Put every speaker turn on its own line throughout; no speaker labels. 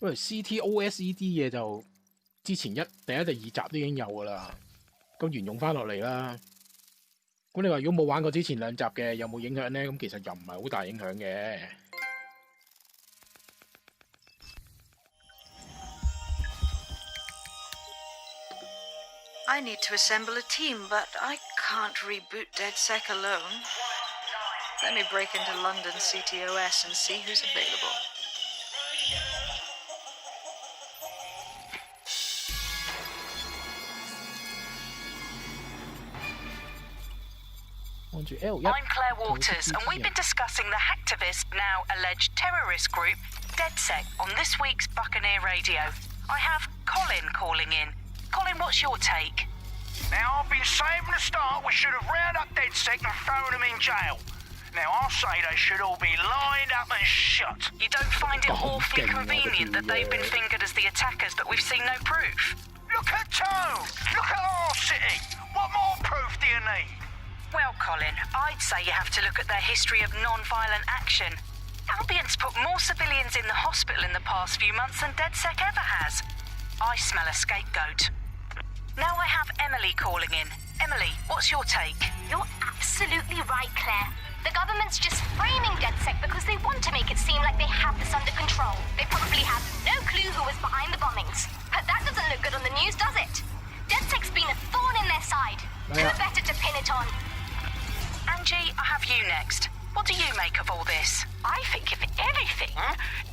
因為 CTOS 呢啲嘢就之前第一、第二集都已經有噶啦，咁沿用翻落嚟啦。咁你話如果冇玩過之前兩集嘅，有冇影響呢？咁其實又唔係好大影響嘅。
I need to assemble a team, but I can't reboot DedSec alone. Let me break into London CTOS and see who's available.
I'm
Claire Waters, and we've been discussing the hacktivist, now alleged terrorist group, DedSec, on this week's Buccaneer Radio. I have Colin calling in. Colin, what's your take?
Now, I've been saying from the start we should have rounded up DedSec and thrown them in jail. Now, I'll say they should all be lined up and shot.
You don't find it awfully convenient that they've been fingered as the attackers, but we've seen no proof?
Look at Tone! Look at our city! What more proof do you need?
Well, Colin, I'd say you have to look at their history of non-violent action. Albion's put more civilians in the hospital in the past few months than DedSec ever has. I smell a scapegoat. Now I have Emily calling in. Emily, what's your take?
You're absolutely right, Claire. The government's just framing DedSec because they want to make it seem like they have this under control. They probably have no clue who was behind the bombings. But that doesn't look good on the news, does it? DedSec's been a thorn in their side. Who better to pin it on?
Angie, I have you next. What do you make of all this?
I think, if anything,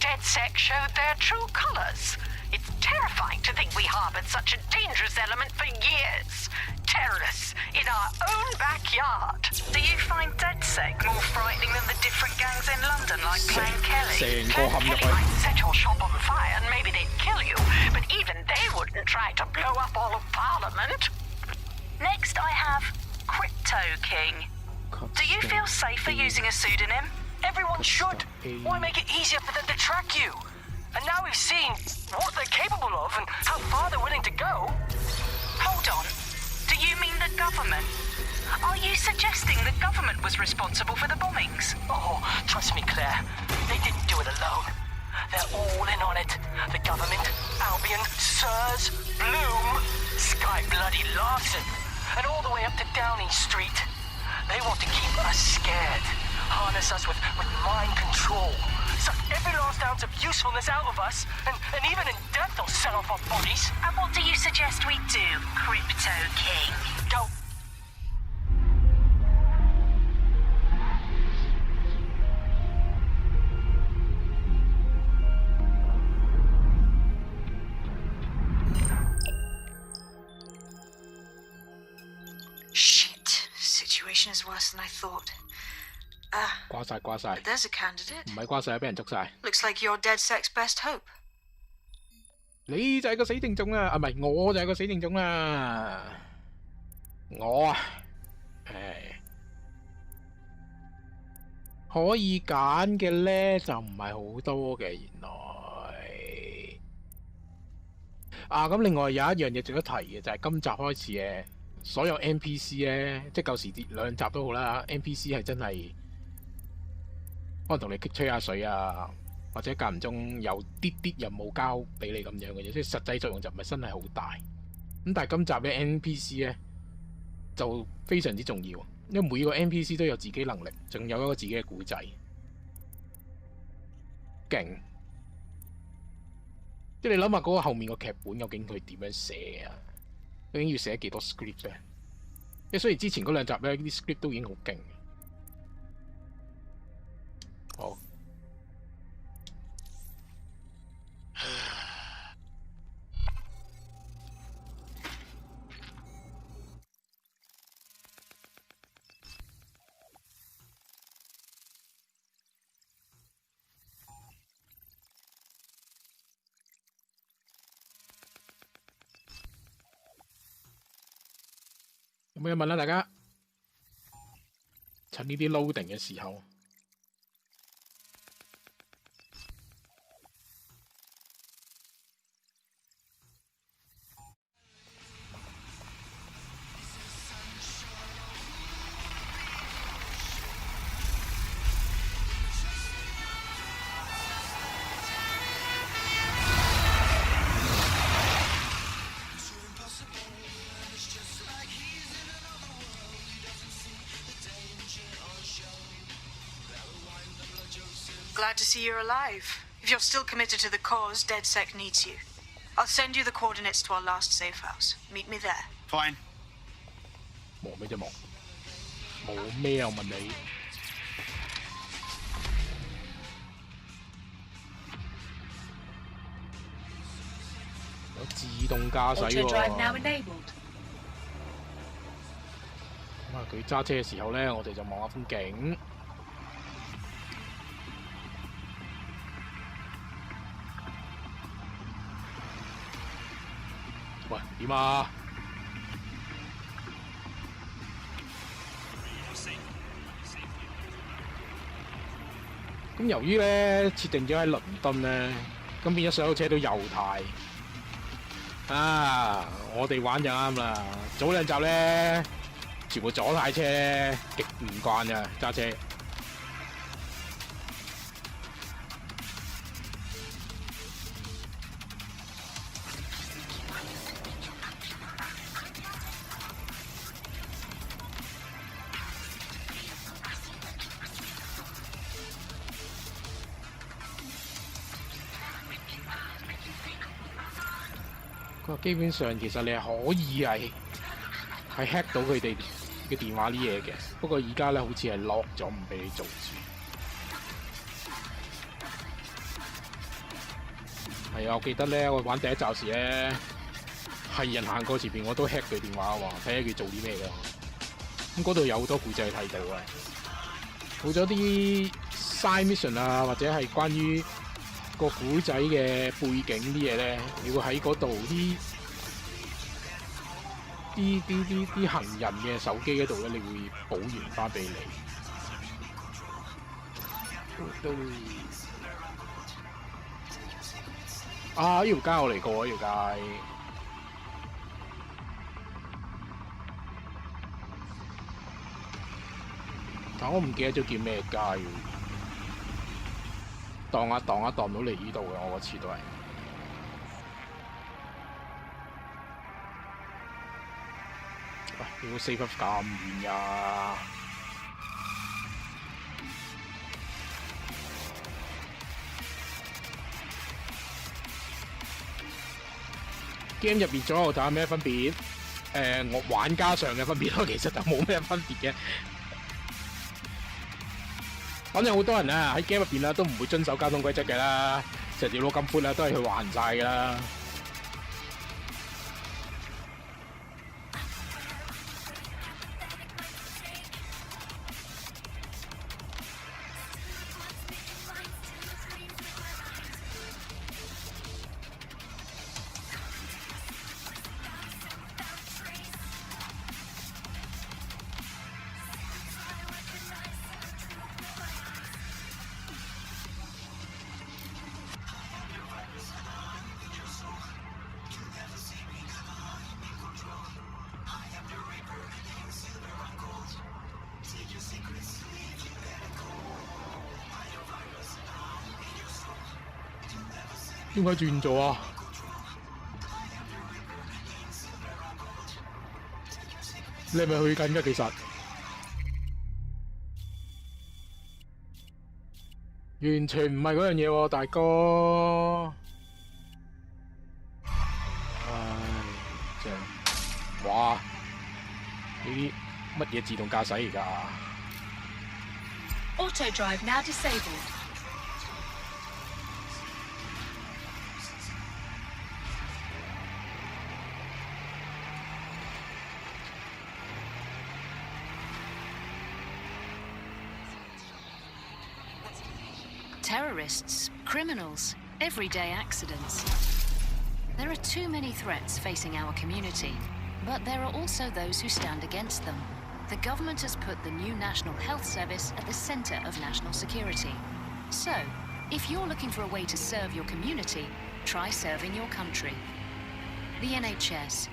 DedSec showed their true colours. It's terrifying to think we harboured such a dangerous element for years. Terrorists in our own backyard.
Do you find DedSec more frightening than the different gangs in London, like Clan Kelly?
Clan Kelly might set your shop on fire and maybe they'd kill you, but even they wouldn't try to blow up all of Parliament.
Next, I have Crypto King. Do you feel safer using a pseudonym?
Everyone should. Why make it easier for them to track you? And now we've seen what they're capable of and how far they're willing to go.
Hold on. Do you mean the government? Are you suggesting the government was responsible for the bombings?
Oh, trust me, Claire. They didn't do it alone. They're all in on it. The government, Albion, Sirs, Bloom, Sky Bloody Larson, and all the way up to Downing Street. They want to keep us scared, harness us with mind control, suck every last ounce of usefulness out of us, and even in death they'll sell off our bodies.
And what do you suggest we do, Crypto King?
Go.
Situation is worse than I thought.
掛晒
There's a candidate.
唔係掛晒，俾人捉晒。
Looks like you're DedSec's best hope.
你就係個死定種啦，啊唔係，我就係個死定種啦。我啊，可以揀嘅咧就唔係好多嘅，原來。咁另外有一樣嘢值得提嘅就係今集開始嘅。所有 NPC 咧，即係舊時兩集都好啦 ，NPC 係真係可能同你吹下水啊，或者間唔中有啲任務交俾你咁樣嘅啫，即係實際作用就唔係真係好大。咁但係今集嘅 NPC 咧就非常之重要，因為每個 NPC 都有自己能力，仲有一個自己嘅故仔，勁！即係你諗下嗰個後面個劇本究竟佢點樣寫啊？究竟要寫幾多 script 咧？即係雖然之前嗰兩集咧，啲 script 都已經好勁。好。有冇嘢問啊？大家趁呢啲 loading 嘅時候，
Glad to see you're alive. If you're still committed to the cause, DedSec needs you. I'll send you the coordinates to our last safe house. Meet me there.
Fine.
忙咩啫忙？冇咩啊？我問你。有自動駕駛喎。咁啊，佢揸車嘅時候咧，我哋就望下風景。喂，點啊？咁由於咧設定咗喺倫敦咧，咁變咗所有車都右軚。啊！我哋玩就啱啦。早兩集咧，全部左軚車咧，極唔慣㗎揸車。基本上其實你係可以係 hack 到佢哋嘅電話啲嘢嘅，不過而家咧好似係 lock 咗，唔俾你做住。係啊，我記得咧，我玩第一集時咧，係人行過前邊我都 hack 佢電話喎，睇下佢做啲咩㗎。咁嗰度有好多故仔睇到啊，好咗啲 side mission 啊，或者係關於個古仔嘅背景啲嘢咧，你會喺嗰度啲行人嘅手機嗰度咧，你會補完翻俾你。啊！呢條街我嚟過啊！呢條街，但我唔記得咗叫咩街喎。蕩下蕩到嚟呢度嘅，我嗰次都係。喂，點解 save 咁遠呀？game 入邊左右睇下咩分別？我玩家上嘅分別咯，其實就冇咩分別嘅。反正好多人啊喺 game 入邊啦，都唔會遵守交通規則嘅啦，成條路咁闊啦，都係去還晒㗎啦。點解轉咗啊？你係咪去緊㗎？其實完全唔係嗰樣嘢喎，大哥。唉，正！哇！呢啲乜嘢自動駕駛嚟㗎
？Auto drive now disabled.
Terrorists, criminals, everyday accidents. There are too many threats facing our community, but there are also those who stand against them. The government has put the new National Health Service at the center of national security. So, if you're looking for a way to serve your community, try serving your country. The NHS.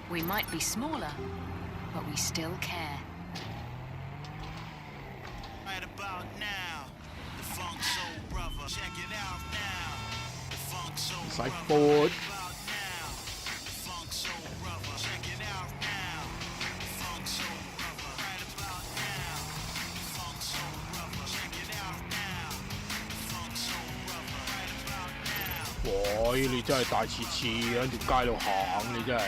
We might be smaller, but we still care.
Right about now, the Funk Soul Brother. Check it out now. The Funk Soul Brother. Right about now, the Funk Soul Brother. Check it out now. The Funk Soul Brother. Right about now, the Funk Soul Brother. Check it out now. The
喂，你真係大次次喺條街度行，你真係。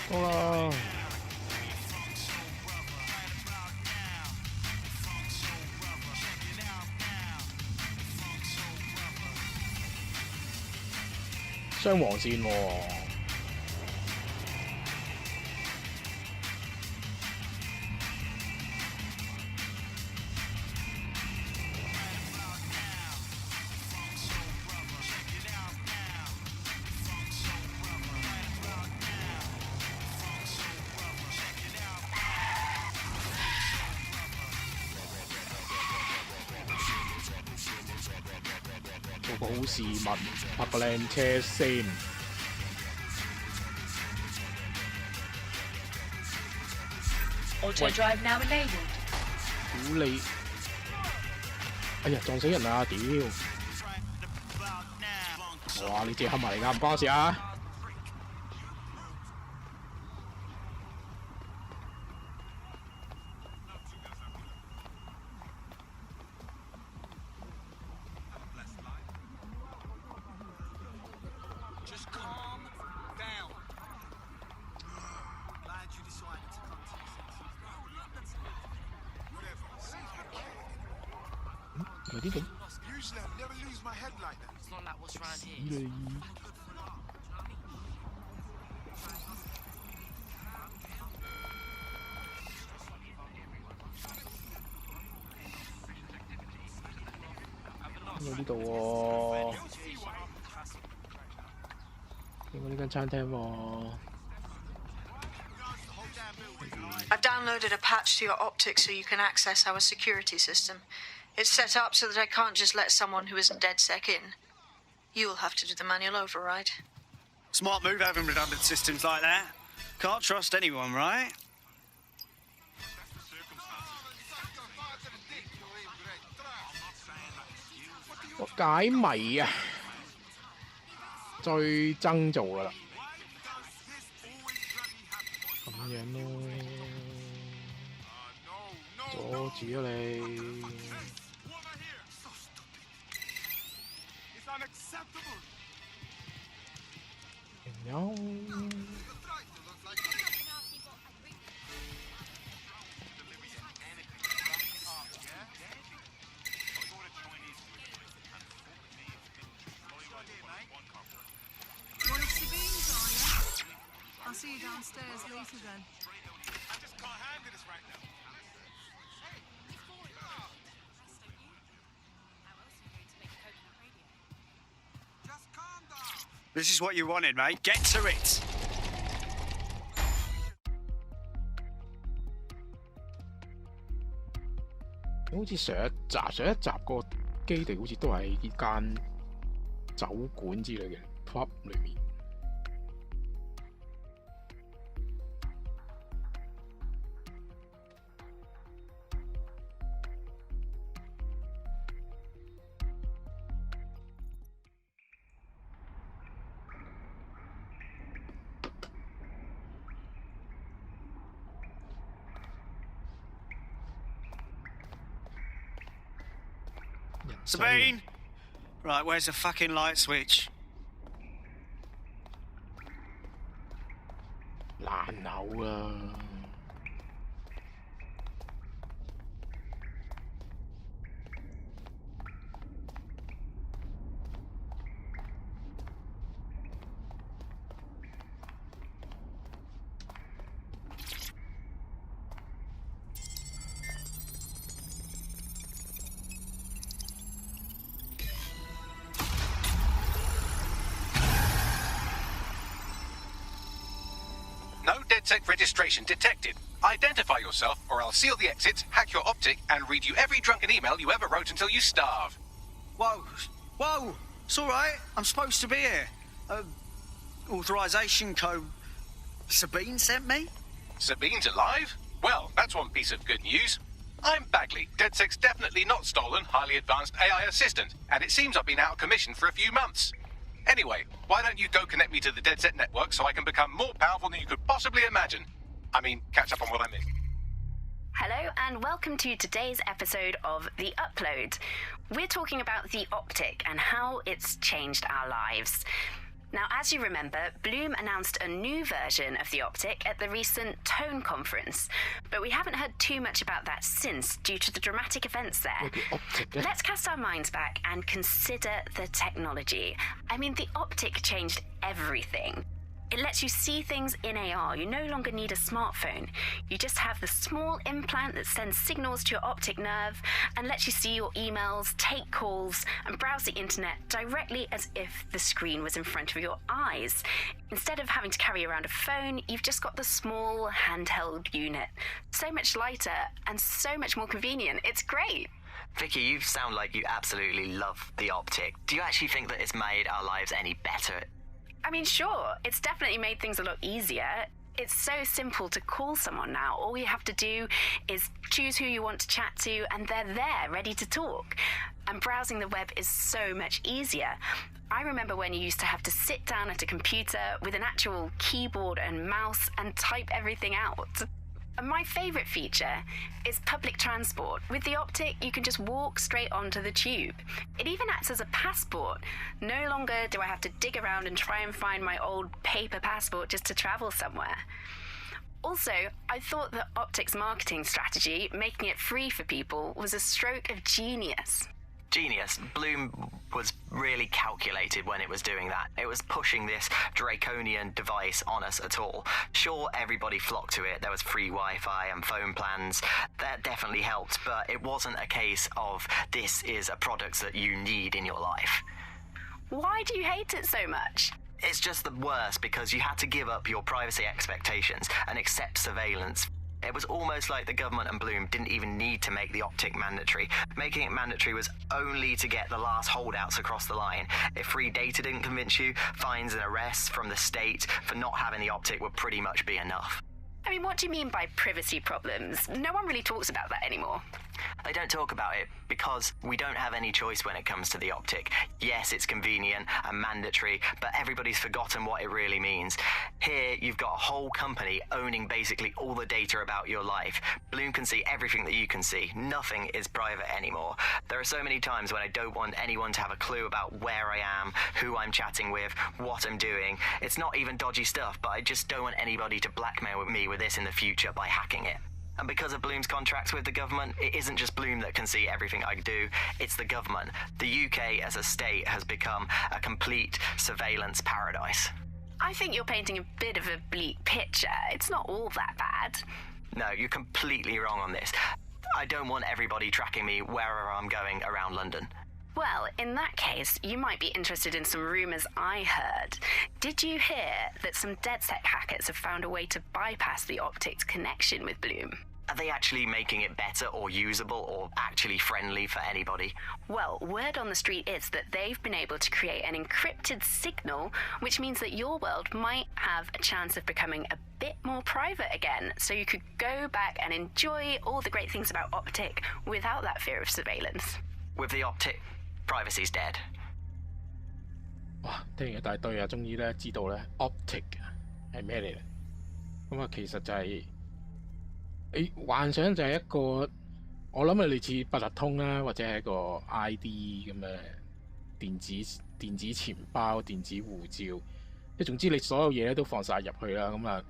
到啦！雙黃線喎。做個好市民，拍個靚車先。
Auto drive now enabled。
屌你！哎呀，撞死人啊！屌！哇！你自己冚埋嚟㗎，唔關我事啊！有啲咁。你有呢度喎，見過呢間餐廳喎。
I've downloaded a patch to your optics so you can access our security system. It's set up so that I can't just let someone who isn't DedSec in. You'll have to do the manual override.
Smart move having redundant systems like that. Can't trust anyone, right?
我解謎啊，最憎做㗎喇，咁樣咯，阻住啊你！有。
I'll see you downstairs later then.
I just can't handle this right now. Just calm down.
This is what you wanted, mate. Get to it.
好似上一集個基地好似都係呢間酒館之類嘅 pub 裏面。
Sabine! Right, where's the fucking light switch?
爛口啊！No
DedSec registration detected. Identify yourself, or I'll seal the exits, hack your optic, and read you every drunken email you ever wrote until you starve.
Whoa! Whoa! It's all right. I'm supposed to be here. Authorization code Sabine sent me?
Sabine's alive? Well, that's one piece of good news. I'm Bagley, DedSec's definitely not stolen, highly advanced AI assistant, and it seems I've been out of commission for a few months. Anyway, why don't you go connect me to the DedSec network so I can become more powerful than you could possibly imagine? I mean, catch up on what I missed.
Hello and welcome to today's episode of The Upload. We're talking about the Optic and how it's changed our lives. Now, as you remember, Bloom announced a new version of the Optic at the recent Tone conference, but we haven't heard too much about that since due to the dramatic events there. Let's cast our minds back and consider the technology. I mean, the Optic changed everything. It lets you see things in AR. You no longer need a smartphone. You just have the small implant that sends signals to your optic nerve and lets you see your emails, take calls, and browse the internet directly as if the screen was in front of your eyes. Instead of having to carry around a phone, you've just got the small handheld unit. So much lighter and so much more convenient. It's great.
Vicky, you sound like you absolutely love the Optic. Do you actually think that it's made our lives any better?
I mean, sure, it's definitely made things a lot easier. It's so simple to call someone now. All you have to do is choose who you want to chat to and they're there, ready to talk. And browsing the web is so much easier. I remember when you used to have to sit down at a computer with an actual keyboard and mouse and type everything out. And my favourite feature is public transport. With the Optic, you can just walk straight onto the tube. It even acts as a passport. No longer do I have to dig around and try and find my old paper passport just to travel somewhere. Also, I thought that Optic's marketing strategy, making it free for people, was a stroke of genius.
Genius. Bloom was really calculated when it was doing that. It was pushing this draconian device on us at all. Sure, everybody flocked to it. There was free Wi-Fi and phone plans. That definitely helped, but it wasn't a case of this is a product that you need in your life.
Why do you hate it so much?
It's just the worst because you had to give up your privacy expectations and accept surveillance. It was almost like the government and Bloom didn't even need to make the Optic mandatory. Making it mandatory was only to get the last holdouts across the line. If free data didn't convince you, fines and arrests from the state for not having the Optic would pretty much be enough.
I mean, what do you mean by privacy problems? No one really talks about that anymore.
They don't talk about it because we don't have any choice when it comes to the Optic. Yes, it's convenient and mandatory, but everybody's forgotten what it really means. Here, you've got a whole company owning basically all the data about your life. Bloom can see everything that you can see. Nothing is private anymore. There are so many times when I don't want anyone to have a clue about where I am, who I'm chatting with, what I'm doing. It's not even dodgy stuff, but I just don't want anybody to blackmail me with this in the future by hacking it. And because of Bloom's contracts with the government, it isn't just Bloom that can see everything I do, it's the government. The UK as a state has become a complete surveillance paradise.
I think you're painting a bit of a bleak picture. It's not all that bad.
No, you're completely wrong on this. I don't want everybody tracking me wherever I'm going around London.
Well, in that case, you might be interested in some rumours I heard. Did you hear that some DedSec hackers have found a way to bypass the Optic's connection with Bloom?
Are they actually making it better or usable or actually friendly for anybody?
Well, word on the street is that they've been able to create an encrypted signal, which means that your world might have a chance of becoming a bit more private again, so you could go back and enjoy all the great things about Optic without that fear of surveillance.
With the Optic, privacy's dead.
哇，聽完一大堆啊，終於咧知道咧 Optic 係咩嚟咧？咁啊，其實就係、你幻想就係一個，我諗係類似八達通啦，或者係一個 ID 咁嘅電子錢包、電子護照，即係總之你所有嘢咧都放晒入去啦，咁啊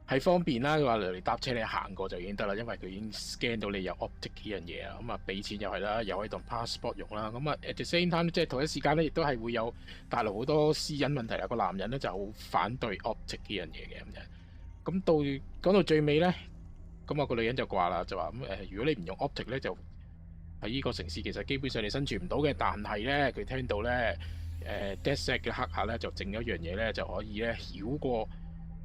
係方便啦。佢話嚟搭車你行過就已經得啦，因為佢已經 scan 到你有 Optic 呢樣嘢啊，咁啊俾錢又係啦，又可以當 passport 用啦。咁啊 at the same time 即係同一時間咧，亦都係會有大陸好多私隱問題啦。個男人咧就好反對 Optic 呢樣嘢嘅咁樣。咁講到最尾咧。咁啊個女人就話啦，就話如果你唔用 Optic 咧，就喺呢個城市其實基本上你生存唔到嘅。但係咧，佢聽到咧DedSec 嘅黑客咧就整咗一樣嘢咧，就可以咧繞過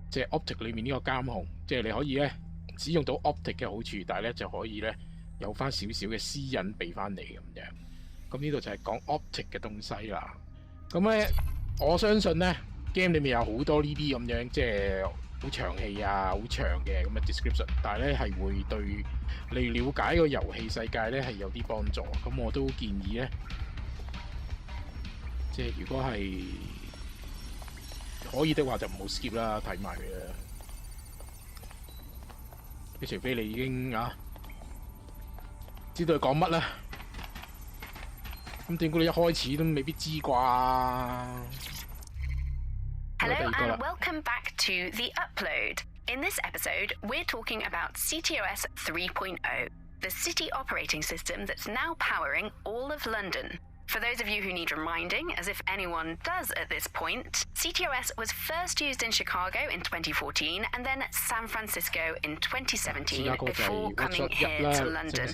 即係 Optic 裏面呢個監控，即係你可以咧使用到 Optic 嘅好處，但係咧就可以咧有翻少少嘅私隱俾翻你咁樣。咁呢度就係講 Optic 嘅東西啦。咁咧我相信咧 game 裏面有好多呢啲咁樣即係好長氣啊，好長嘅咁嘅 description， 但係咧係會對你了解個遊戲世界咧係有啲幫助。咁我都建議咧，即係如果係可以的話，就唔好 skip 啦，睇埋佢啦。除非你已經知道佢講乜啦。咁點估你一開始都未必知啩
？Hello and welcome back to The Upload. In this episode, we're talking about CTOS 3.0, the city operating system that's now powering all of London. For those of you who need reminding, as if anyone does at this point, CTOS was first used in Chicago in 2014 and then San Francisco in 2017 before coming here to London. And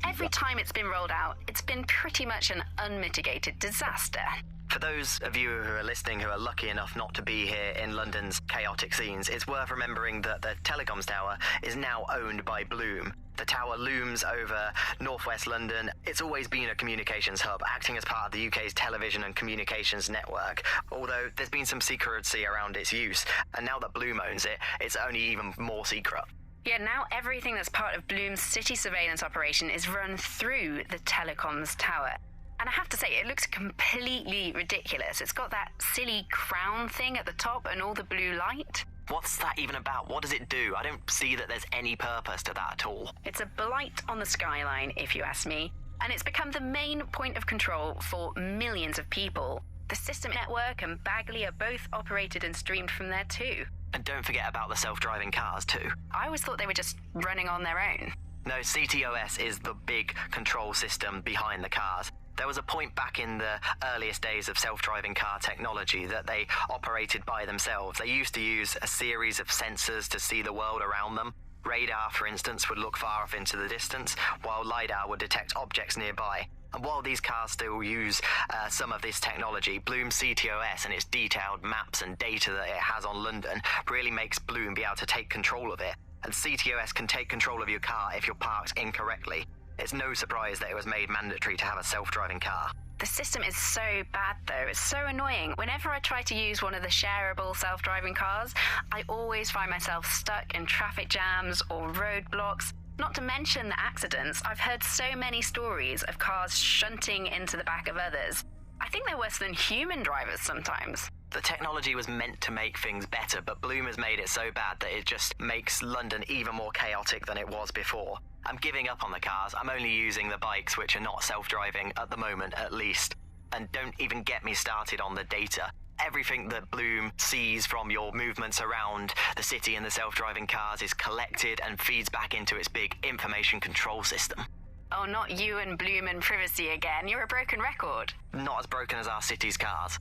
every time it's been rolled out, it's been pretty much an unmitigated disaster.
For those of you who are listening who are lucky enough not to be here in London's chaotic scenes, it's worth remembering that the telecoms tower is now owned by Bloom. The tower looms over northwest London. It's always been a communications hub, acting as part of the UK's television and communications network, although there's been some secrecy around its use, and now that Bloom owns it, it's only even more secret.
Yeah, now everything that's part of Bloom's city surveillance operation is run through the telecoms tower. And I have to say, it looks completely ridiculous. It's got that silly crown thing at the top and all the blue light.
What's that even about? What does it do? I don't see that there's any purpose to that at all.
It's a blight on the skyline, if you ask me. And it's become the main point of control for millions of people. The system network and Bagley are both operated and streamed from there too.
And don't forget about the self-driving cars too.
I always thought they were just running on their own.
No, CTOS is the big control system behind the cars. There was a point back in the earliest days of self-driving car technology that they operated by themselves. They used to use a series of sensors to see the world around them. Radar, for instance, would look far off into the distance, while LiDAR would detect objects nearby. And while these cars still use some of this technology, Bloom's CTOS and its detailed maps and data that it has on London really makes Bloom be able to take control of it. And CTOS can take control of your car if you're parked incorrectly. It's no surprise that it was made mandatory to have a self-driving car.
The system is so bad though, it's so annoying. Whenever I try to use one of the shareable self-driving cars, I always find myself stuck in traffic jams or roadblocks. Not to mention the accidents. I've heard so many stories of cars shunting into the back of others. I think they're worse than human drivers sometimes.
The technology was meant to make things better, but Bloom has made it so bad that it just makes London even more chaotic than it was before. I'm giving up on the cars. I'm only using the bikes, which are not self-driving at the moment, at least. And don't even get me started on the data. Everything that Bloom sees from your movements around the city and the self-driving cars is collected and feeds back into its big information control system.
Oh, not you and Bloom and privacy again. You're a broken record.
Not as broken as our city's cars.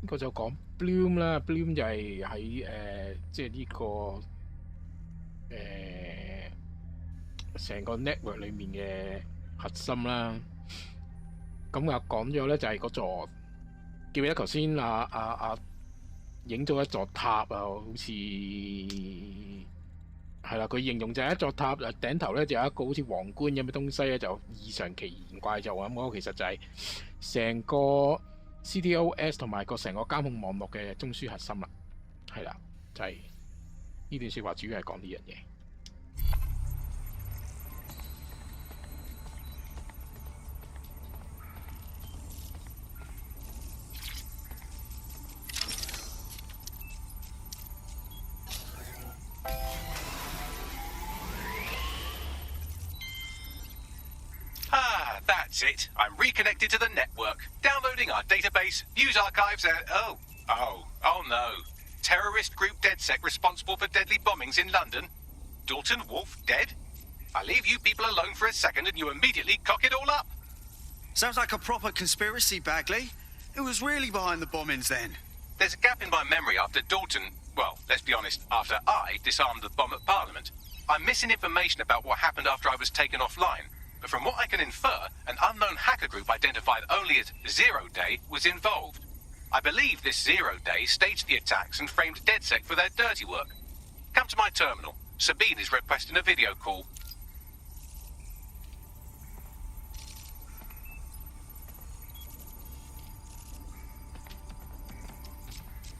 呢個就講 Bloom 啦 ，Bloom 就係喺即係呢個成個 network 裡面嘅核心啦。咁啊講咗咧就係嗰座，記唔記得頭先影咗一座塔啊？好似係啦，佢形容就係一座塔，頂頭咧就有一個好似皇冠咁嘅東西咧，就異常奇形怪狀咁。嗰個其實就係成個 CTOS 同埋個成個監控網絡嘅中樞核心啦。係啦，就係呢段説話主要係講呢樣嘢。
That's it. I'm reconnected to the network, downloading our database, news archives, and oh no. Terrorist group DedSec responsible for deadly bombings in London. Dalton Wolf dead? I leave you people alone for a second and you immediately cock it all up.
Sounds like a proper conspiracy, Bagley. Who was really behind the bombings then?
There's a gap in my memory after Dalton, well, let's be honest, after I disarmed the bomb at Parliament. I'm missing information about what happened after I was taken offline. But from what I can infer, an unknown hacker group identified only as Zero Day was involved. I believe this Zero Day staged the attacks and framed DedSec for their dirty work. Come to my terminal. Sabine is requesting a video call.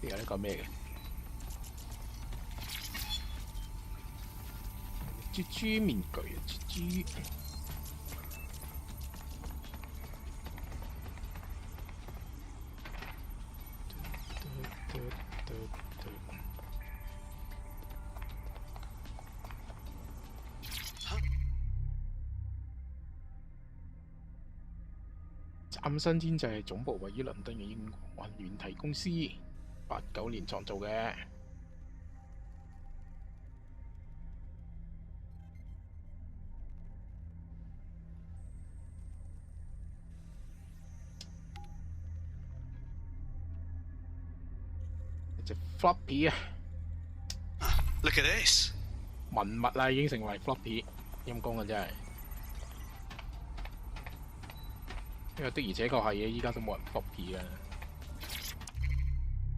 呢個講咩嘅？蜘蛛面具啊，蜘蛛。嶄新天際係總部位於倫敦嘅英國軟體公司，89年創造嘅。一隻 floppy 啊
Look at this
文物啦，已經成為 floppy， 陰公啊真係。因為的而且確係嘅，依家都冇人 floppy 啊。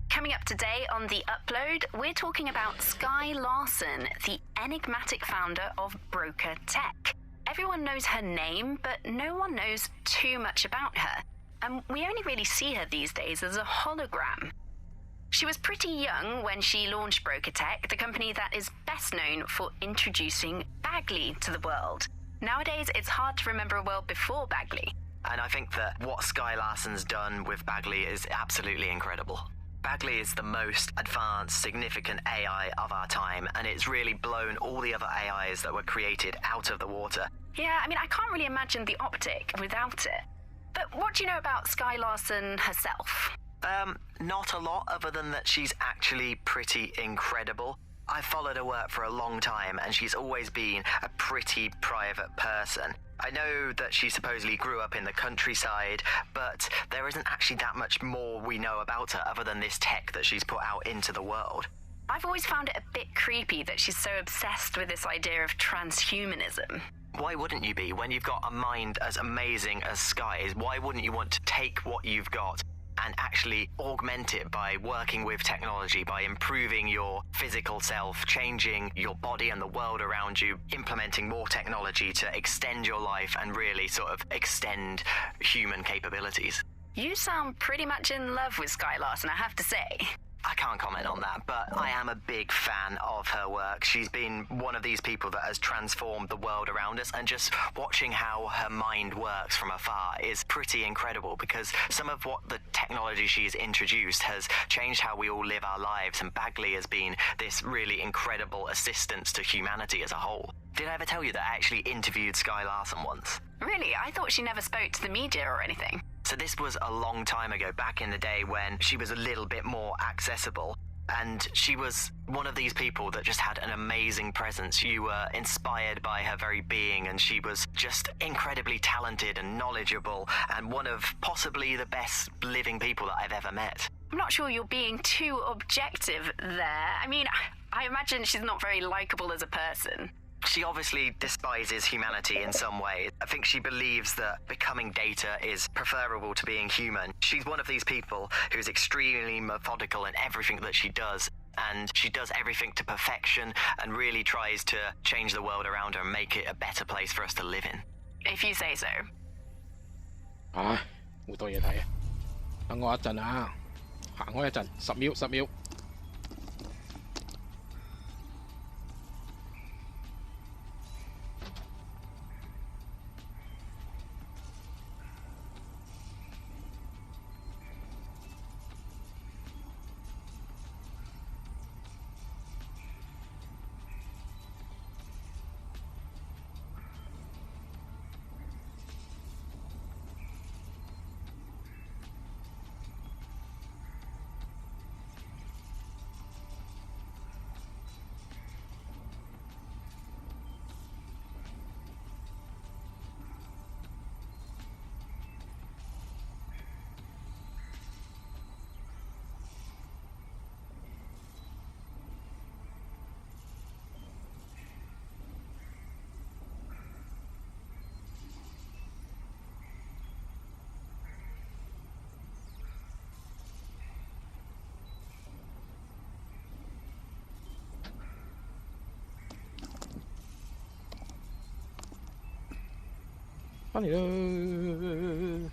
Coming up today on The Upload, we're talking about Sky Larson, the enigmatic founder of Broker Tech. Everyone knows her name, but no one knows too much about her. And we only really see her these days as a hologram. She was pretty young when she launched Broker Tech, the company that is best known for introducing Bagley to the world. Nowadays, it's hard to remember a world before Bagley.
And I think that what Sky Larson's done with Bagley is absolutely incredible. Bagley is the most advanced, significant AI of our time, and it's really blown all the other AIs that were created out of the water.
Yeah, I mean, I can't really imagine the Optic without it. But what do you know about Sky Larson herself?
Not a lot, other than that she's actually pretty incredible. I've followed her work for a long time, and she's always been a pretty private person. I know that she supposedly grew up in the countryside, but there isn't actually that much more we know about her other than this tech that she's put out into the world.
I've always found it a bit creepy that she's so obsessed with this idea of transhumanism.
Why wouldn't you be? When you've got a mind as amazing as Sky's, why wouldn't you want to take what you've got and actually augment it by working with technology, by improving your physical self, changing your body and the world around you, implementing more technology to extend your life and really sort of extend human capabilities?
You sound pretty much in love with Sky Larson, I have to say.
I can't comment on that, but I am a big fan of her work. She's been one of these people that has transformed the world around us, and just watching how her mind works from afar is pretty incredible, because some of what the technology she's introduced has changed how we all live our lives, and Bagley has been this really incredible assistance to humanity as a whole. Did I ever tell you that I actually interviewed Sky Larson once?
Really? I thought she never spoke to the media or anything.
So this was a long time ago, back in the day when she was a little bit more accessible. And she was one of these people that just had an amazing presence. You were inspired by her very being, and she was just incredibly talented and knowledgeable, and one of possibly the best living people that I've ever met.
I'm not sure you're being too objective there. I mean, I imagine she's not very likable as a person.
She obviously despises humanity in some way. I think she believes that becoming data is preferable to being human. She's one of these people who's extremely methodical in everything that she does, and she does everything to perfection and really tries to change the world around her and make it a better place for us to live in.
If you say so.
唉，好多嘢睇啊！等我一陣啊，行開一陣，10秒，10秒。翻嚟啦！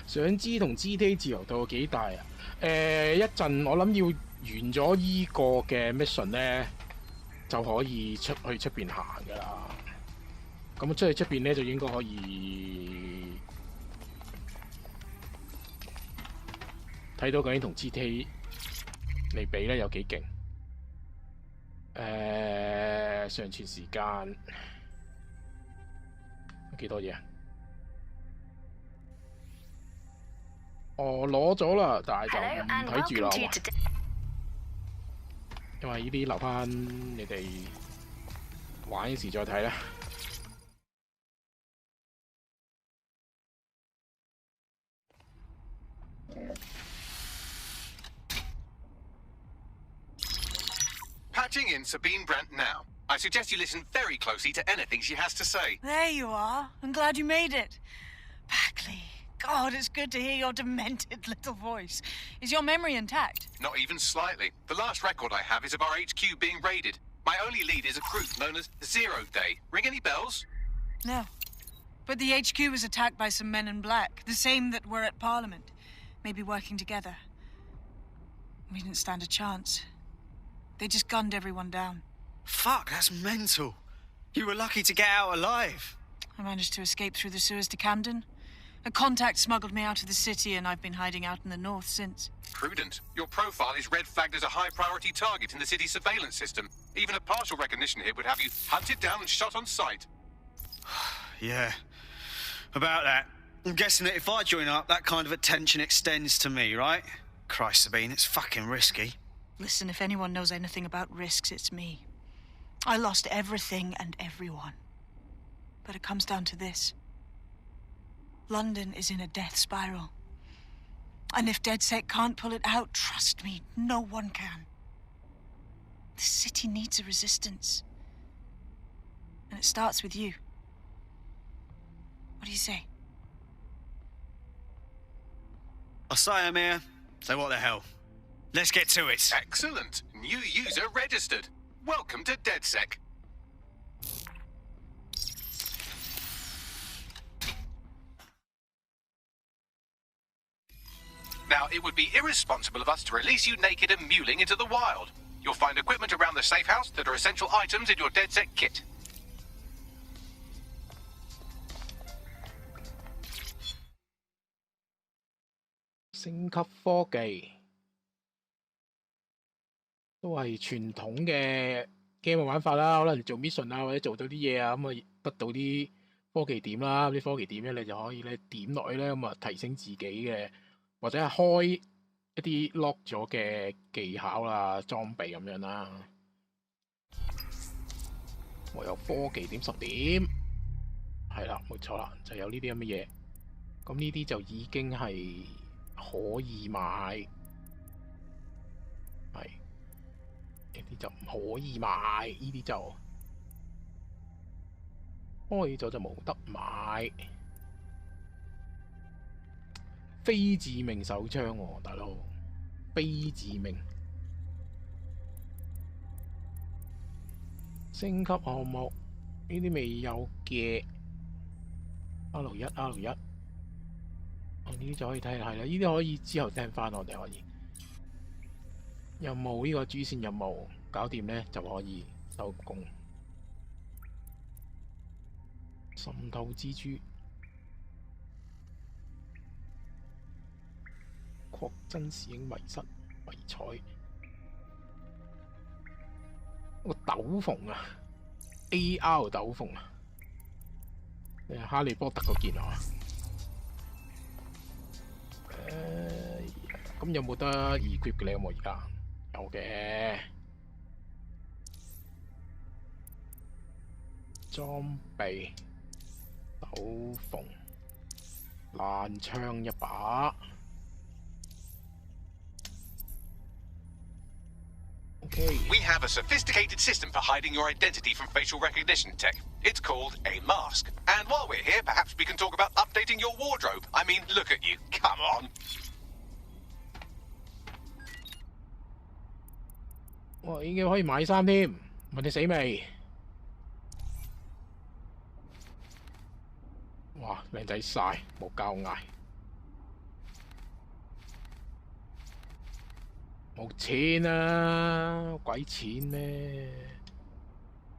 想知同 GTA 自由度有幾大啊？一陣我諗要完咗依個嘅 mission 咧，就可以出去出邊行㗎啦。咁出去出邊咧就應該可以睇到究竟同 GTA 嚟比咧有幾勁。上傳時間幾多嘢啊？我攞咗啦，但係就唔睇住啦，因為呢啲留翻你哋玩嘅時再睇啦。
Patching in Sabine Brandt now. I suggest you listen very closely to anything she has to say.
There you are. I'm glad you made it. Backley. God, it's good to hear your demented little voice. Is your memory intact?
Not even slightly. The last record I have is of our HQ being raided. My only lead is a group known as Zero Day. Ring any bells?
No. But the HQ was attacked by some men in black, the same that were at Parliament. Maybe working together. We didn't stand a chance. They just gunned everyone down.
Fuck, that's mental. You were lucky to get out alive.
I managed to escape through the sewers to Camden. A contact smuggled me out of the city, and I've been hiding out in the north since.
Prudent. Your profile is red flagged as a high-priority target in the city's surveillance system. Even a partial recognition hit would have you hunted down and shot on sight.
Yeah. About that. I'm guessing that if I join up, that kind of attention extends to me, right? Christ, Sabine, it's fucking risky.
Listen, if anyone knows anything about risks, it's me. I lost everything and everyone. But it comes down to this. London is in a death spiral. And if DedSec can't pull it out, trust me, no one can. The city needs a resistance. And it starts with you. What do you say?
I say, Amir, so what the hell? Let's get to it.
Excellent. New user registered. Welcome to DedSec. Now, it would be irresponsible of us to release you naked and mewling into the wild. You'll find equipment around the safe house that are essential items in your DedSec kit.
升級科技都係傳統嘅 game 嘅玩法啦，可能做 mission 啊，或者做到啲嘢啊，咁啊得到啲科技點啦，啲科技點咧你就可以咧點落去咧，咁啊提升自己嘅，或者係開一啲 lock 咗嘅技巧啦、裝備咁樣啦。我有科技點10點，係啦，冇錯啦，就有呢啲咁嘅嘢。咁呢啲就已經係可以買，係呢啲就唔可以買，呢啲就開咗就冇得買。非致命手槍喎，大佬，非致命。升級項目呢啲未有嘅 R1 呢啲就可以睇下係啦，呢啲可以之後聽翻，我哋可以任務呢個主線任務搞掂咧就可以收工。滲透蜘蛛、擴增侍應迷失、迷彩，個斗篷啊 ，AR 斗篷啊，哈利波特嗰件啊。咁有冇得 equip 嘅咧？有冇而家？有嘅。裝備、斗篷、爛槍一把。Okay.
We have a sophisticated system for hiding your identity from facial recognition tech. It's called a mask. And while we're here, perhaps we can talk about updating your wardrobe. I mean, look at you. Come on.
哇！已經可以買衫添，問你死未？哇！靚仔晒，冇交嗌。冇錢啊！鬼錢咩？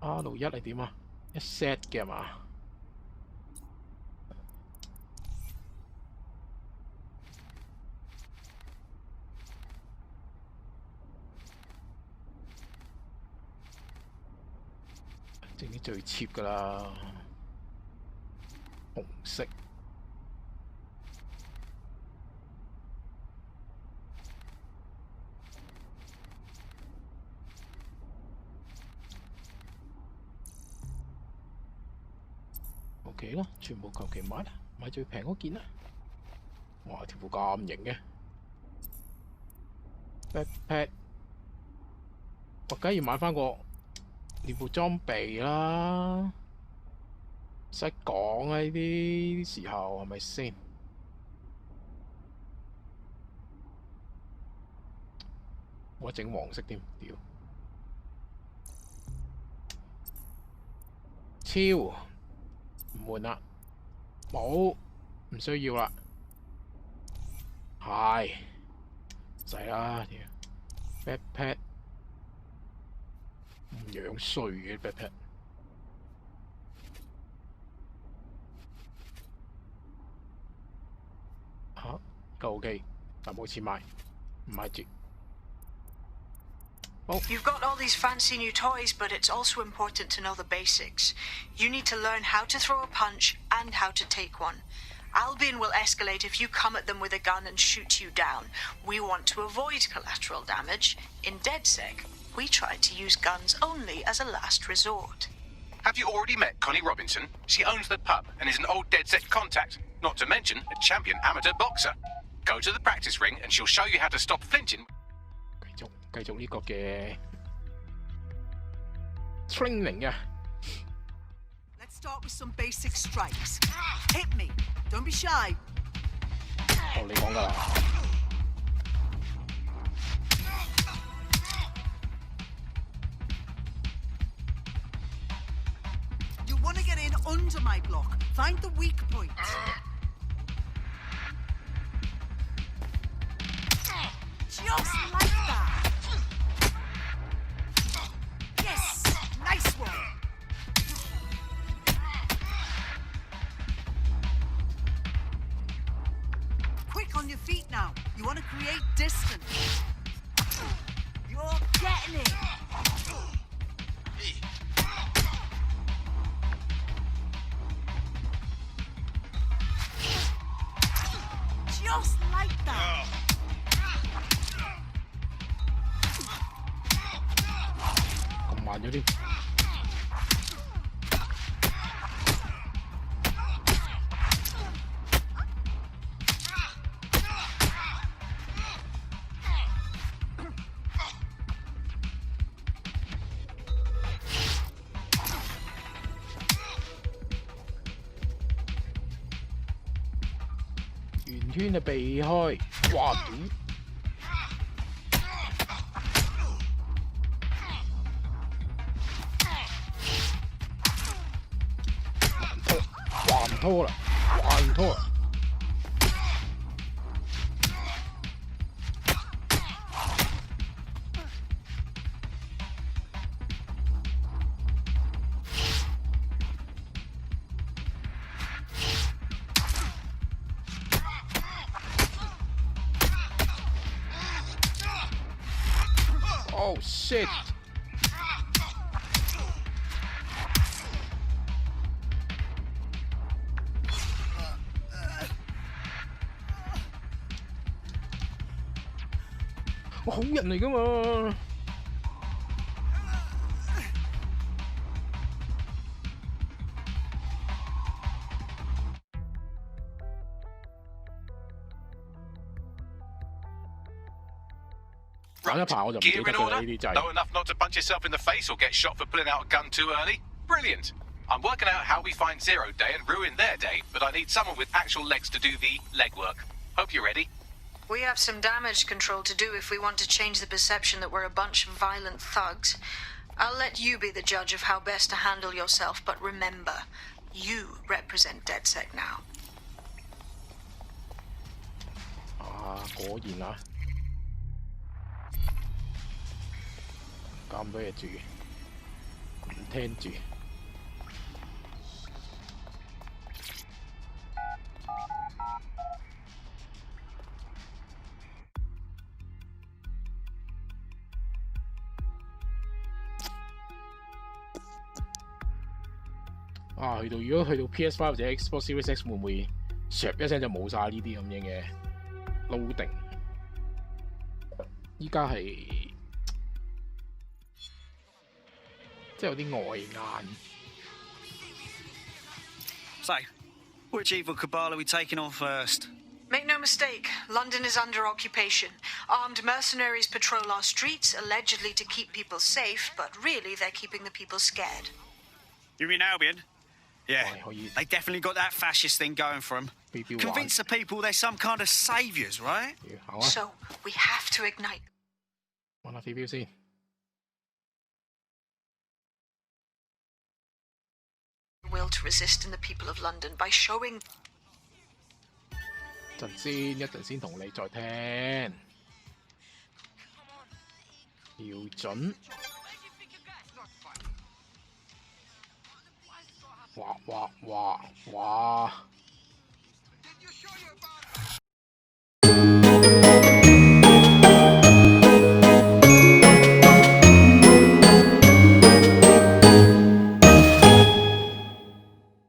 R1係點啊？一 set 嘅係嘛？整啲最 cheap 㗎啦，紅色。OK 啦，全部求其買啦，買最平嗰件啦。哇！條褲咁型嘅 backpack， 我梗係要買翻個獵戶裝備啦，唔使講啊！呢啲時候係咪先？我整黃色添，屌！超唔換啦，冇唔需要啦，係唔使啦，屌 backpack。唔樣衰嘅 backpack， 嚇夠 OK， 但冇錢買，唔買住。
You've got all these fancy new toys, but it's also important to know the basics. You need to learn how to throw a punch and how to take one. Albion will escalate if you come at them with a gun and shoot you down. We want to avoid collateral damage. In DedSec, we try to use guns only as a last resort.
Have you already met Connie Robinson? She owns the pub and is an old DedSec contact, not to mention a champion amateur boxer. Go to the practice ring and she'll show you how to stop flinching.
繼續呢個嘅 training 嘅。
Let's start with some basic strikes. Hit me. Don't be shy.
你講㗎啦。
You want to get in under my block. Find the weak point. Just like that. Yes, nice one. Quick on your feet now. You want to create distance. You're getting it. Just like that.
Còn慢咗啲。圓圈就避開，哇屌！還拖啦，還拖啦！Oh shit！ 我好人嚟㗎嘛！玩一排我就唔記得咗啦，呢啲掣。
Know enough not to punch yourself in the face or get shot for pulling out a gun too early? Brilliant! I'm working out how we find Zero Day and ruin their day, but I need someone with actual legs to do the legwork. Hope you're ready.
We have some damage control to do if we want to change the perception that we're a bunch of violent thugs. I'll let you be the judge of how best to handle yourself, but remember, you represent DedSec now.
啊，果然啊，咁多嘢住。聽住。啊，如果去到 PS5 或者 Xbox Series X 會唔會唰一聲就冇晒呢啲咁樣嘅 loading？ 依家係即係有啲礙眼。
So, which evil cabal are we taking on first?
Make no mistake, London is under occupation. Armed mercenaries patrol our streets, allegedly to keep people safe, but really they're keeping the people scared.
You mean Albion? Yeah, they definitely got that fascist thing going for them. Convince the people they're some kind of saviours, right?
So, we have to ignite.
揾下飛鏢先。
Will to resist in the people of London by showing.
一陣先同你再聽。瞄準。哇！